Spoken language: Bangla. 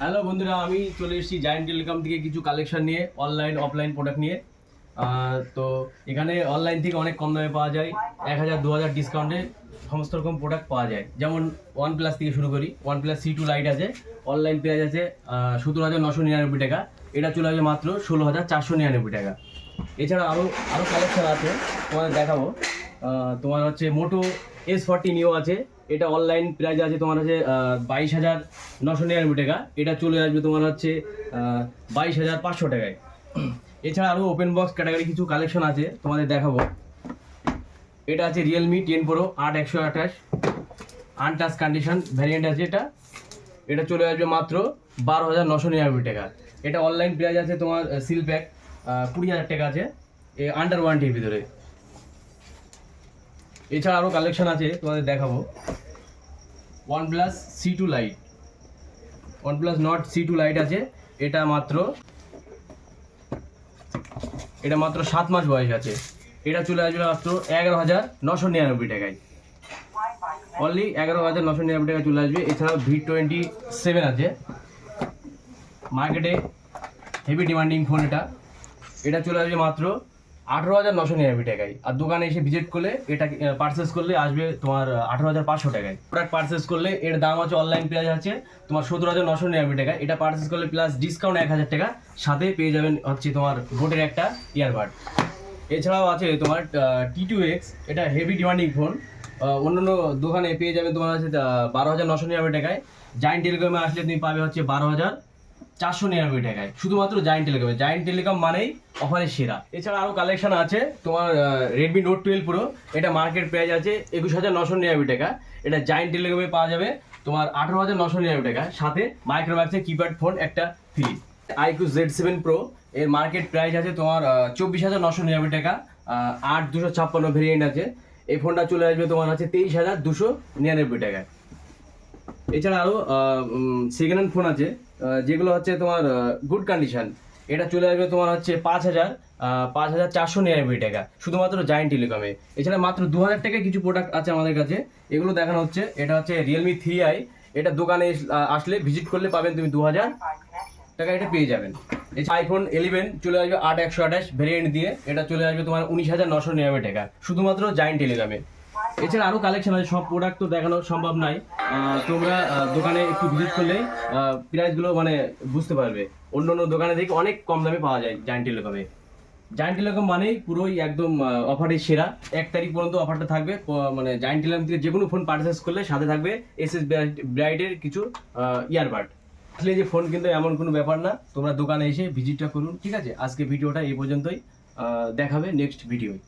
হ্যালো বন্ধুরা, আমি চলে এসেছি জায়েন্ট টেলিকম থেকে কিছু কালেকশন নিয়ে, অনলাইন অফলাইন প্রোডাক্ট নিয়ে। তো এখানে অনলাইন থেকে অনেক কম দামে পাওয়া যায়, 1000-2000 ডিসকাউন্টে সমস্ত রকম প্রোডাক্ট পাওয়া যায়। যেমন OnePlus থেকে শুরু করি। OnePlus C2 লাইট আছে, অনলাইন প্রাইস আছে 17,999 টাকা। এটা চলে আসবে মাত্র 16,499 টাকা। এছাড়া আরও আরও কালেকশন আছে, তোমাদের দেখাবো। তোমার হচ্ছে মোটো S40 নিও আছে, এটা অনলাইন প্রাইস আছে তোমার হচ্ছে 22,999 টাকা। এটা চলে আসবে তোমার হচ্ছে 22,500 টাকায়। এছাড়া আরও ওপেন বক্স ক্যাটাগরি কিছু কালেকশন আছে, তোমাদের দেখাবো। এটা আছে Realme 10 Pro 8/128 untouch condition variant আছে। এটা চলে আসবে মাত্র 12,999 টাকা। এটা অনলাইন প্রাইস আছে তোমার সিল প্যাক 20,000 টাকা আছে, আন্ডার ওয়ারেন্টির ভিতরে। এছাড়া আরও কালেকশন আছে, তোমাদের দেখাবো। OnePlus C2 light, OnePlus Nord C2 light আছে। এটা মাত্র 7 মাস বয়স আছে। এটা চলে আসবে মাত্র 11,999 টাকায়, অনলি 11,999 টাকা চলে আসবে। এছাড়াও V27 আছে, মার্কেটে হেভি ডিমান্ডিং ফোন। এটা চলে আসবে মাত্র 18,999 টাকায়। আর দোকানে এসে ভিজিট করলে, এটা পারচেস করলে আসবে তোমার 18,500 টাকায়। প্রোডাক্ট পারচেস করলে এর দাম আছে, অনলাইন প্রাইস আছে তোমার 17,999 টাকা। এটা পারচেস করলে প্লাস ডিসকাউন্ট 1,000 টাকা, সাথে পেয়ে যাবেন হচ্ছে তোমার বোটের একটা ইয়ারবাড। এছাড়াও আছে তোমার T2X, এটা হেভি ডিমান্ডিং ফোন। অন্যান্য দোকানে পেয়ে যাবেন তোমার হচ্ছে 12,999 টাকায়। জায়েন্ট টেলিকমে আসলে তুমি পাবে হচ্ছে 12,499 টাকায়, শুধুমাত্র জায়েন্ট টেলিকমে। জায়েন্ট টেলিকম মানেই অফারের সেরা। এছাড়া আরও কালেকশন আছে তোমার Redmi Note 12 Pro। এটা মার্কেট প্রাইস আছে 21,999 টাকা। এটা জায়েন্ট টেলিকমে পাওয়া যাবে তোমার 18,999 টাকা, সাথে মাইক্রোম্যাক্সের কিপ্যাড ফোন একটা ফ্রি। iQOO Z7 Pro, এর মার্কেট প্রাইস আছে তোমার 24,999 টাকা। 8/256 ভেরিয়েন্ট আছে। এই ফোনটা চলে আসবে তোমার হচ্ছে 23,299 টাকা। এছাড়া আরও সেকেন্ড হ্যান্ড ফোন আছে, যেগুলো হচ্ছে তোমার গুড কন্ডিশন। এটা চলে আসবে তোমার হচ্ছে 5,499 টাকা, শুধুমাত্র জায়েন্ট টেলিকমে। এছাড়া মাত্র 2,000 টাকায় কিছু প্রোডাক্ট আছে আমাদের কাছে, এগুলো দেখানো হচ্ছে। এটা হচ্ছে Realme 3i। এটা দোকানে আসলে ভিজিট করলে পাবেন তুমি 2,000 টাকা এটা পেয়ে যাবেন। এছাড়া iPhone 11 চলে আসবে 8/128 ভেরিয়েন্ট দিয়ে। এটা চলে আসবে তোমার 19,999 টাকা, শুধুমাত্র জায়েন্ট টেলিকমে। এছাড়া আরও কালেকশন আছে, সব প্রোডাক্ট তো দেখানো সম্ভব নয়। তোমরা দোকানে একটু ভিজিট করলেই প্রাইসগুলো মানে বুঝতে পারবে। অন্য অন্য দোকানে থেকে অনেক কম দামে পাওয়া যায় জায়েন্ট টেলিকমে। জায়েন্ট টেলিকম মানেই পুরোই একদম অফারের সেরা। 1 তারিখ পর্যন্ত অফারটা থাকবে। মানে জায়েন্ট টেলিকম থেকে যে কোনো ফোন পারচেস করলে সাথে থাকবে SS ব্রাইটের কিছু ইয়ারবাড। আসলে যে ফোন কিন্তু এমন কোনো ব্যাপার না, তোমরা দোকানে এসে ভিজিটটা করুন। ঠিক আছে, আজকে ভিডিওটা এই পর্যন্তই, দেখাবে নেক্সট ভিডিওয়।